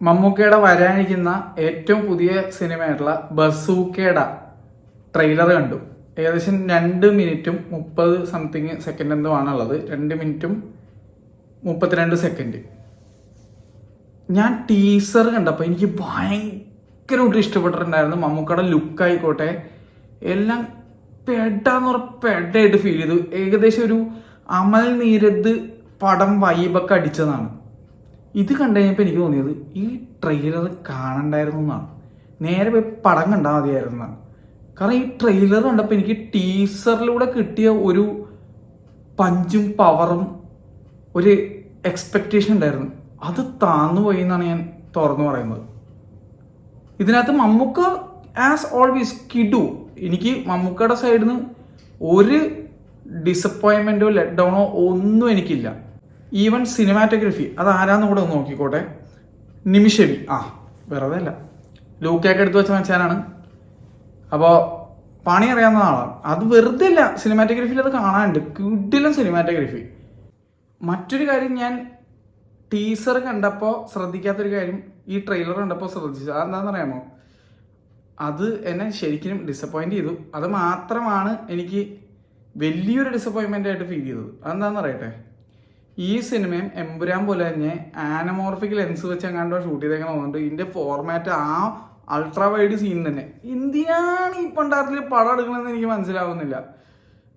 മമ്മൂക്കയുടെ വരാനിരിക്കുന്ന ഏറ്റവും പുതിയ സിനിമയായിട്ടുള്ള ബസൂക്കയുടെ ട്രെയിലർ കണ്ടു. ഏകദേശം 2 മിനിറ്റും 30 സംതിങ് സെക്കൻഡ് എന്തോ ആണുള്ളത്. 2 മിനിറ്റും 32 സെക്കൻഡ്. ഞാൻ ടീസർ കണ്ടപ്പോൾ എനിക്ക് ഭയങ്കരമായിട്ട് ഇഷ്ടപ്പെട്ടിട്ടുണ്ടായിരുന്നു. മമ്മൂക്കയുടെ ലുക്ക് ആയിക്കോട്ടെ എല്ലാം പെഡായിട്ട് ഫീൽ ചെയ്തു. ഏകദേശം ഒരു അമൽ നീരദ് പടം വൈബൊക്കെ അടിച്ചതാണ്. ഇത് കണ്ടു കഴിഞ്ഞപ്പോൾ എനിക്ക് തോന്നിയത് ഈ ട്രെയിലർ കാണണ്ടായിരുന്നു എന്നാണ്. നേരെ പോയി പടം കണ്ടാൽ മതിയായിരുന്നു എന്നാണ്. കാരണം ഈ ട്രെയിലർ കണ്ടപ്പോൾ എനിക്ക് ടീസറിലൂടെ കിട്ടിയ ഒരു പഞ്ചും പവറും ഒരു എക്സ്പെക്റ്റേഷൻ ഉണ്ടായിരുന്നു. അത് താന്നുപോയി എന്നാണ് ഞാൻ തുറന്നു പറയുന്നത്. ഇതിനകത്ത് മമ്മൂക്ക ആസ് ഓൾവേസ് കിഡു. എനിക്ക് മമ്മൂക്കയുടെ സൈഡിൽ നിന്ന് ഒരു ഡിസപ്പോയിൻമെൻറ്റോ ലെറ്റ് ഡൗണോ ഒന്നും എനിക്കില്ല. ഈവൻ സിനിമാറ്റോഗ്രഫി അത് ആരാന്ന് കൂടെ ഒന്ന് നോക്കിക്കോട്ടെ. നിമിഷവി വെറുതെ അല്ല, ലൂക്കൊക്കെ എടുത്തു വെച്ച മച്ചാനാണ്. അപ്പോൾ പണി അറിയാവുന്ന ആളാണ്. അത് വെറുതെ അല്ല, സിനിമാറ്റോഗ്രഫിയിൽ അത് കാണാനുണ്ട്. കിടിലൻ സിനിമാറ്റോഗ്രഫി. മറ്റൊരു കാര്യം, ഞാൻ ടീസർ കണ്ടപ്പോൾ ശ്രദ്ധിക്കാത്തൊരു കാര്യം ഈ ട്രെയിലർ കണ്ടപ്പോൾ ശ്രദ്ധിച്ചു. അതെന്താണെന്ന് അറിയാമോ? അത് എന്നെ ശരിക്കും ഡിസപ്പോയിൻറ്റ് ചെയ്തു. അത് മാത്രമാണ് എനിക്ക് വലിയൊരു ഡിസപ്പോയിൻമെൻ്റ് ആയിട്ട് ഫീൽ ചെയ്തത്. അതെന്താണെന്ന് അറിയട്ടെ, ഈ സിനിമയും എമ്പുരാൻ പോലെ തന്നെ ആനമോർഫിക് ലെൻസ് വെച്ച് എങ്ങാണ്ടോ ഷൂട്ട് ചെയ്തേക്കാൻ തോന്നുന്നുണ്ട്. ഇതിൻ്റെ ഫോർമാറ്റ് അൾട്രാ വൈഡ് സീൻ തന്നെ. എന്തിനാണ് ഈ പണ്ടാരത്തിൽ പടം എടുക്കണമെന്ന് എനിക്ക് മനസ്സിലാവുന്നില്ല.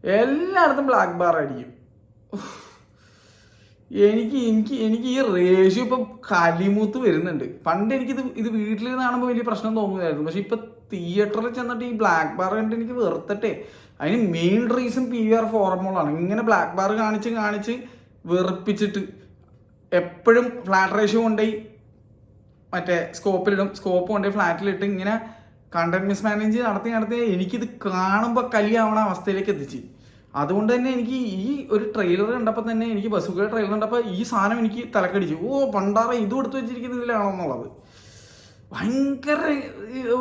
എല്ലായിടത്തും ബ്ലാക്ക് ബാർ ആയിരിക്കും. എനിക്ക് ഈ റേഷ്യോ ഇപ്പം കലിമൂത്ത് വരുന്നുണ്ട്. പണ്ട് ഇത് വീട്ടിൽ നിന്ന് കാണുമ്പോൾ വലിയ പ്രശ്നം തോന്നുന്നതായിരുന്നു. പക്ഷെ ഇപ്പം തിയേറ്ററിൽ ചെന്നിട്ട് ഈ ബ്ലാക്ക് ബാർ കണ്ടിട്ട് എനിക്ക് വെറുത്തട്ടെ. അതിന് മെയിൻ റീസൺ PVR ഫോർമുളാണ്. ഇങ്ങനെ ബ്ലാക്ക് ബാർ കാണിച്ച് വെറുപ്പിച്ചിട്ട് എപ്പോഴും ഫ്ലാറ്റ് റേഷ്യോ കൊണ്ടുപോയി മറ്റേ സ്കോപ്പ് കൊണ്ടുപോയി ഫ്ലാറ്റിലിട്ട് ഇങ്ങനെ കണ്ടന്റ് മിസ്മാനേജ് നടത്തി എനിക്കിത് കാണുമ്പോൾ കലിയാവണ അവസ്ഥയിലേക്ക് എത്തിച്ച്. അതുകൊണ്ട് തന്നെ എനിക്ക് ഈ ഒരു ട്രെയിലർ കണ്ടപ്പോൾ തന്നെ എനിക്ക് ബസൂക്കയുടെ ട്രെയിലർ കണ്ടപ്പോൾ ഈ സാധനം എനിക്ക് തലക്കടിച്ചു. പണ്ടാറ ഇതും എടുത്തു വെച്ചിരിക്കുന്ന ഇതിലാണോ എന്നുള്ളത് ഭയങ്കര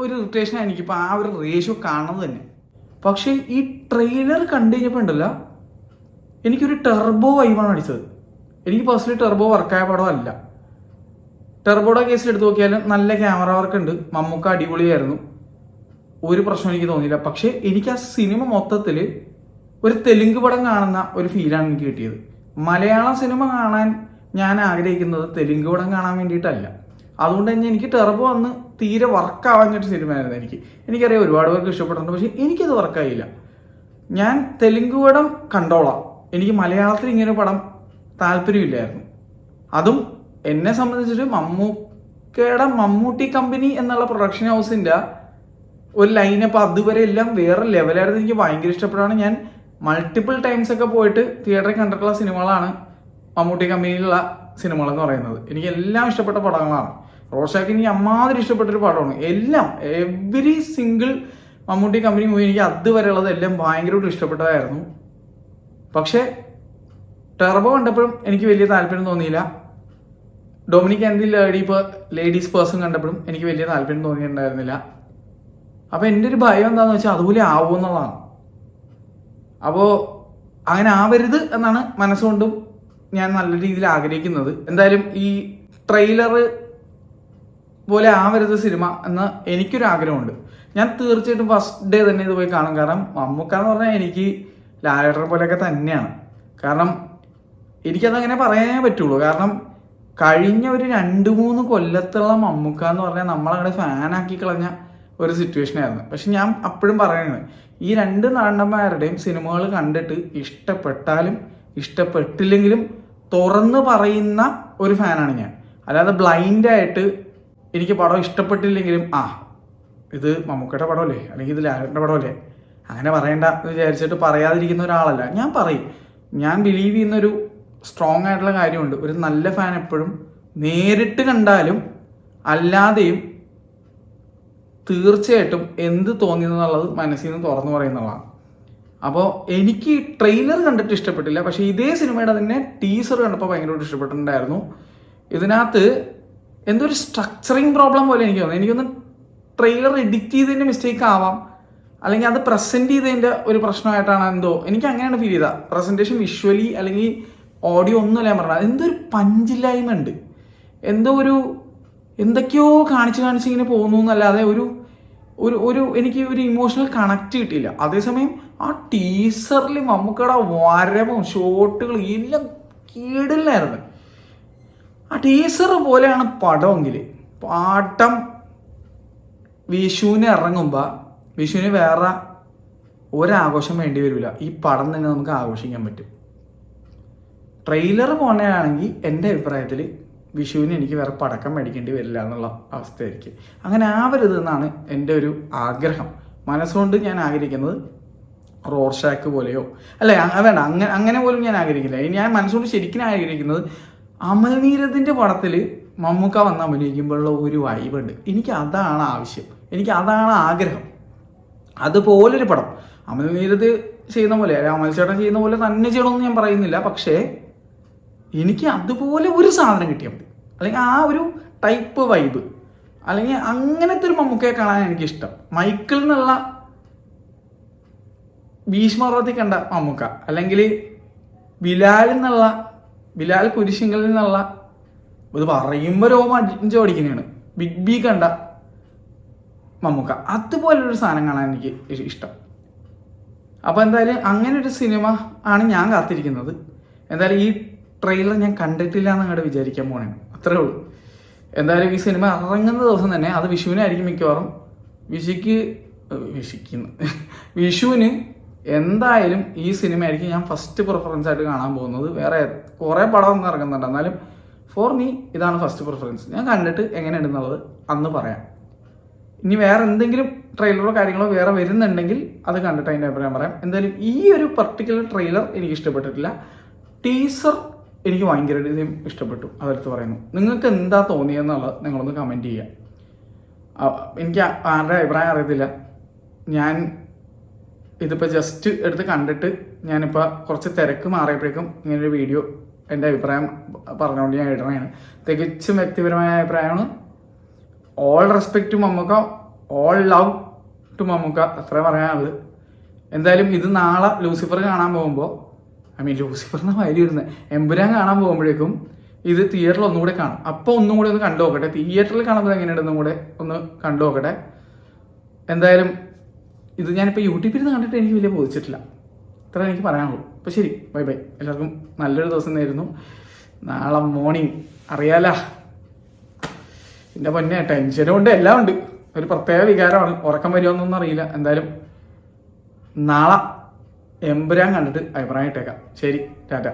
ഒരു ഇറിറ്റേഷനാണ് എനിക്കിപ്പോൾ ആ ഒരു റേഷ്യോ കാണുന്നത് തന്നെ. പക്ഷേ ഈ ട്രെയിലർ കണ്ടു കഴിഞ്ഞപ്പോൾ ഉണ്ടല്ലോ, എനിക്കൊരു ടെർബോ വൈബാണ് അടിച്ചത്. എനിക്ക് പേഴ്സണലി ടെർബോ വർക്കായ പടമല്ല. ടെർബോയുടെ കേസിൽ എടുത്തു നോക്കിയാലും നല്ല ക്യാമറ വർക്ക് ഉണ്ട്. മമ്മൂക്ക അടിപൊളിയായിരുന്നു. ഒരു പ്രശ്നം എനിക്ക് തോന്നിയില്ല. പക്ഷേ എനിക്ക് ആ സിനിമ മൊത്തത്തിൽ ഒരു തെലുങ്ക് പടം കാണുന്ന ഒരു ഫീലാണ് എനിക്ക് കിട്ടിയത്. മലയാളം സിനിമ കാണാൻ ഞാൻ ആഗ്രഹിക്കുന്നത് തെലുങ്ക് പടം കാണാൻ വേണ്ടിയിട്ടല്ല. അതുകൊണ്ട് തന്നെ എനിക്ക് ടെർബോ അന്ന് തീരെ വർക്കാവാഞ്ഞൊരു സിനിമയായിരുന്നു. എനിക്കറിയാം ഒരുപാട് പേർക്ക് ഇഷ്ടപ്പെട്ടിട്ടുണ്ട്. പക്ഷേ എനിക്കത് വർക്കായില്ല. ഞാൻ തെലുങ്ക് പടം കണ്ടോളാം. എനിക്ക് മലയാളത്തിൽ ഇങ്ങനെ പടം താല്പര്യമില്ലായിരുന്നു. അതും എന്നെ സംബന്ധിച്ചിട്ട് മമ്മൂക്കയുടെ മമ്മൂട്ടി കമ്പനി എന്നുള്ള പ്രൊഡക്ഷൻ ഹൗസിൻ്റെ ഒരു ലൈനപ്പ് അതുവരെ എല്ലാം വേറെ ലെവലായിരുന്നു. എനിക്ക് ഭയങ്കര ഇഷ്ടപ്പെട്ടാണ്. ഞാൻ മൾട്ടിപ്പിൾ ടൈംസ് ഒക്കെ പോയിട്ട് തിയേറ്ററിൽ കണ്ടിട്ടുള്ള സിനിമകളാണ് മമ്മൂട്ടി കമ്പനിയിലുള്ള സിനിമകളെന്ന് പറയുന്നത്. എനിക്ക് എല്ലാം ഇഷ്ടപ്പെട്ട പടങ്ങളാണ്. റോഷാക്ക് എനിക്ക് അമ്മാതിരി ഇഷ്ടപ്പെട്ടൊരു പടമാണ്. Every single Mammootty company movie എനിക്ക് അതുവരെയുള്ളത് എല്ലാം ഭയങ്കരമായിട്ട് ഇഷ്ടപ്പെട്ടതായിരുന്നു. പക്ഷേ ടെർബോ കണ്ടപ്പോഴും എനിക്ക് വലിയ താല്പര്യം തോന്നിയില്ല. Dominic and the ladies person കണ്ടപ്പോഴും എനിക്ക് വലിയ താല്പര്യം തോന്നിയിട്ടുണ്ടായിരുന്നില്ല. അപ്പോൾ എൻ്റെ ഒരു ഭയം എന്താണെന്ന് വെച്ചാൽ അതുപോലെ ആവുമെന്നുള്ളതാണ്. അപ്പോൾ അങ്ങനെ ആവരുത് എന്നാണ് മനസ്സുകൊണ്ടും ഞാൻ നല്ല രീതിയിൽ ആഗ്രഹിക്കുന്നത്. എന്തായാലും ഈ ട്രെയിലർ പോലെ ആവരുത് സിനിമ എന്ന് എനിക്കൊരു ആഗ്രഹമുണ്ട്. ഞാൻ തീർച്ചയായിട്ടും ഫസ്റ്റ് ഡേ തന്നെ ഇത് പോയി കാണും. കാരണം മമ്മൂക്ക എന്ന് പറഞ്ഞാൽ എനിക്ക് ലാലേട്ടനെ പോലെയൊക്കെ തന്നെയാണ്. കാരണം എനിക്കതങ്ങനെ പറയാനേ പറ്റുള്ളൂ. കാരണം കഴിഞ്ഞ ഒരു 2-3 കൊല്ലത്തുള്ള മമ്മൂക്ക എന്ന് പറഞ്ഞാൽ നമ്മളങ്ങനെ ഫാനാക്കി കളഞ്ഞ ഒരു സിറ്റുവേഷൻ ആയിരുന്നു. പക്ഷെ ഞാൻ അപ്പോഴും പറയുന്നത്, ഈ 2 നടന്മാരുടെയും സിനിമകൾ കണ്ടിട്ട് ഇഷ്ടപ്പെട്ടാലും ഇഷ്ടപ്പെട്ടില്ലെങ്കിലും തുറന്ന് പറയുന്ന ഒരു ഫാനാണ് ഞാൻ. അല്ലാതെ ബ്ലൈൻഡായിട്ട് എനിക്ക് പടം ഇഷ്ടപ്പെട്ടില്ലെങ്കിലും ഇത് മമ്മൂക്കയുടെ പടമല്ലേ അല്ലെങ്കിൽ ഇത് ലാലേട്ടൻ്റെ പടമല്ലേ അങ്ങനെ പറയണ്ട എന്ന് വിചാരിച്ചിട്ട് പറയാതിരിക്കുന്ന ഒരാളല്ല. ഞാൻ പറയും. ഞാൻ ബിലീവ് ചെയ്യുന്നൊരു സ്ട്രോങ് ആയിട്ടുള്ള കാര്യമുണ്ട്. ഒരു നല്ല ഫാൻ എപ്പോഴും നേരിട്ട് കണ്ടാലും അല്ലാതെയും തീർച്ചയായിട്ടും എന്ത് തോന്നിയെന്നുള്ളത് മനസ്സിൽ നിന്ന് തുറന്നു പറയുന്നതാണ്. അപ്പോൾ എനിക്ക് ട്രെയിലർ കണ്ടിട്ട് ഇഷ്ടപ്പെട്ടില്ല. പക്ഷേ ഇതേ സിനിമയുടെ തന്നെ ടീസർ കണ്ടപ്പോൾ ഭയങ്കരമായിട്ട് ഇഷ്ടപ്പെട്ടിട്ടുണ്ടായിരുന്നു. ഇതിനകത്ത് എന്തോ ഒരു സ്ട്രക്ചറിങ് പ്രോബ്ലം പോലെ എനിക്ക് തോന്നുന്നു. എനിക്കൊന്ന് ട്രെയിലർ എഡിറ്റ് ചെയ്തതിൻ്റെ മിസ്റ്റേക്ക് ആവാം, അല്ലെങ്കിൽ അത് പ്രസൻറ്റ് ചെയ്തതിൻ്റെ ഒരു പ്രശ്നമായിട്ടാണ് എന്തോ എനിക്ക് അങ്ങനെയാണ് ഫീൽ ചെയ്തത്. പ്രസൻറ്റേഷൻ വിഷ്വലി അല്ലെങ്കിൽ ഓഡിയോ ഒന്നുമല്ല ഞാൻ പറഞ്ഞത്. എന്തോ ഒരു പഞ്ചില്ലായ്മ ഉണ്ട്. എന്തോ ഒരു എന്തൊക്കെയോ കാണിച്ച് ഇങ്ങനെ പോകുന്നു എന്നല്ലാതെ ഒരു ഒരു ഒരു എനിക്ക് ഒരു ഇമോഷണൽ കണക്ട് കിട്ടിയില്ല. അതേസമയം ആ ടീസറിൽ മമ്മൂക്കയുടെ വരവും ഷോട്ടുകളും എല്ലാം കീടില്ലായിരുന്നു. ആ ടീസർ പോലെയാണ് പടമെങ്കിൽ പാട്ടം വിഷുവിന് ഇറങ്ങുമ്പോൾ വിഷുവിന് വേറെ ഒരാഘോഷം വേണ്ടി വരില്ല, ഈ പടം തന്നെ നമുക്ക് ആഘോഷിക്കാൻ പറ്റും. ട്രെയിലർ പോണെയാണെങ്കിൽ എൻ്റെ അഭിപ്രായത്തിൽ വിഷുവിന് എനിക്ക് വേറെ പടക്കം മേടിക്കേണ്ടി വരില്ല എന്നുള്ള അവസ്ഥയായിരിക്കും. അങ്ങനെ ആവരുത് എന്നാണ് എൻ്റെ ഒരു ആഗ്രഹം. മനസ്സുകൊണ്ട് ഞാൻ ആഗ്രഹിക്കുന്നത് റോർഷാക്ക് പോലെയോ അല്ല വേണ്ട, അങ്ങനെ പോലും ഞാൻ ആഗ്രഹിക്കില്ല. ഞാൻ മനസ്സുകൊണ്ട് ശരിക്കും ആഗ്രഹിക്കുന്നത് അമൽ നീരദിൻ്റെ പടത്തിൽ മമ്മൂക്ക വന്ന് അഭിനയിക്കുമ്പോഴുള്ള ഒരു വൈബുണ്ട്. എനിക്ക് അതാണ് ആവശ്യം, എനിക്ക് അതാണ് ആഗ്രഹം. അതുപോലൊരു പടം അമൽ നീരദ് ചെയ്യുന്ന പോലെ, അമൽ ചേട്ടൻ ചെയ്യുന്ന പോലെ തന്നെ ചെയ്യണമെന്ന് ഞാൻ പറയുന്നില്ല. പക്ഷേ എനിക്ക് അതുപോലെ ഒരു സാധനം കിട്ടിയാൽ മതി, അല്ലെങ്കിൽ ആ ഒരു ടൈപ്പ് വൈബ്, അല്ലെങ്കിൽ അങ്ങനത്തെ ഒരു മമ്മൂക്കയെ കാണാൻ എനിക്കിഷ്ടം. മൈക്കിൾ എന്നുള്ള ഭീഷ്മപർവ്വത്തിൽ കണ്ട മമ്മൂക്ക, അല്ലെങ്കിൽ ബിലാൽ കുരിശിങ്കലിൽ നിന്നുള്ള, ഇത് പറയുമ്പോൾ രോമം ഓടിക്കുന്നതാണ്, ബിഗ് ബി കണ്ട മമ്മൂക്ക, അതുപോലൊരു സാധനം കാണാൻ എനിക്ക് ഇഷ്ടം. അപ്പോൾ എന്തായാലും അങ്ങനെ ഒരു സിനിമ ആണ് ഞാൻ കാത്തിരിക്കുന്നത്. എന്തായാലും ഈ ട്രെയിലർ ഞാൻ കണ്ടിട്ടില്ല എന്ന് അങ്ങോട്ട് വിചാരിക്കാൻ പോണേ, അത്രേ ഉള്ളൂ. എന്തായാലും ഈ സിനിമ ഇറങ്ങുന്ന ദിവസം തന്നെ, അത് വിഷുവിനായിരിക്കും മിക്കവാറും. വിഷുവിന് എന്തായാലും ഈ സിനിമ ആയിരിക്കും ഞാൻ ഫസ്റ്റ് പ്രിഫറൻസ് ആയിട്ട് കാണാൻ പോകുന്നത്. വേറെ കുറേ പടമൊന്നും ഇറങ്ങുന്നുണ്ട്, എന്നാലും ഫോർ മീ ഇതാണ് ഫസ്റ്റ് പ്രിഫറൻസ്. ഞാൻ കണ്ടിട്ട് എങ്ങനെയുണ്ടെന്നുള്ളത് അന്ന് പറയാം. ഇനി വേറെ എന്തെങ്കിലും ട്രെയിലറോ കാര്യങ്ങളോ വേറെ വരുന്നുണ്ടെങ്കിൽ അത് കണ്ടിട്ട് അതിൻ്റെ അഭിപ്രായം പറയാം. എന്തായാലും ഈ ഒരു പർട്ടിക്കുലർ ട്രെയിലർ എനിക്ക് ഇഷ്ടപ്പെട്ടിട്ടില്ല. ടീസർ എനിക്ക് ഭയങ്കര ഇഷ്ടപ്പെട്ടു, അതെടുത്ത് പറയുന്നു. നിങ്ങൾക്ക് എന്താ തോന്നിയെന്നുള്ളത് നിങ്ങളൊന്ന് കമൻറ്റ് ചെയ്യുക. എനിക്ക് ആരുടെ അഭിപ്രായം അറിയത്തില്ല. ഞാൻ ഇതിപ്പോൾ ജസ്റ്റ് എടുത്ത് കണ്ടിട്ട് ഞാനിപ്പോൾ കുറച്ച് തിരക്ക് മാറിയപ്പോഴേക്കും ഇങ്ങനൊരു വീഡിയോ എൻ്റെ അഭിപ്രായം പറഞ്ഞുകൊണ്ട് ഞാൻ ഇടണതാണ്. തികച്ചും വ്യക്തിപരമായ അഭിപ്രായമാണ്. All respect to Mammukka, all love to Mammukka, അത്ര പറയാനുള്ളത്. എന്തായാലും ഇത് നാളെ ലൂസിഫർ കാണാൻ പോകുമ്പോൾ, ലൂസിഫറിന് വരി വരുന്നത് എമ്പുരാൻ കാണാൻ പോകുമ്പോഴേക്കും ഇത് തിയേറ്ററിൽ ഒന്നുകൂടെ കാണും. അപ്പോൾ ഒന്നും കൂടെ ഒന്ന് കണ്ടു നോക്കട്ടെ, തിയേറ്ററിൽ കാണുമ്പോൾ എങ്ങനെയുണ്ടെന്നും കൂടെ ഒന്ന് കണ്ടു നോക്കട്ടെ. എന്തായാലും ഇത് ഞാനിപ്പോൾ യൂട്യൂബിൽ നിന്ന് കണ്ടിട്ട് എനിക്ക് വലിയ ബോധിച്ചിട്ടില്ല, ഇത്ര എനിക്ക് പറയാനുള്ളൂ. അപ്പോൾ ശരി, ബൈ ബൈ. എല്ലാവർക്കും നല്ലൊരു ദിവസം നേരുന്നു. നാളെ മോർണിംഗ് അറിയാലോ, എൻ്റെ പൊന്നെ ടെൻഷനും ഉണ്ട്, എല്ലാം ഉണ്ട്. ഒരു പ്രത്യേക വികാരമാണ്, ഉറക്കം വരുമോന്നൊന്നും അറിയില്ല. എന്തായാലും നാളെ എമ്പുരാൻ കണ്ടിട്ട് അഭിപ്രായം ഇട്ടേക്കാം. ശരി, ടാറ്റ.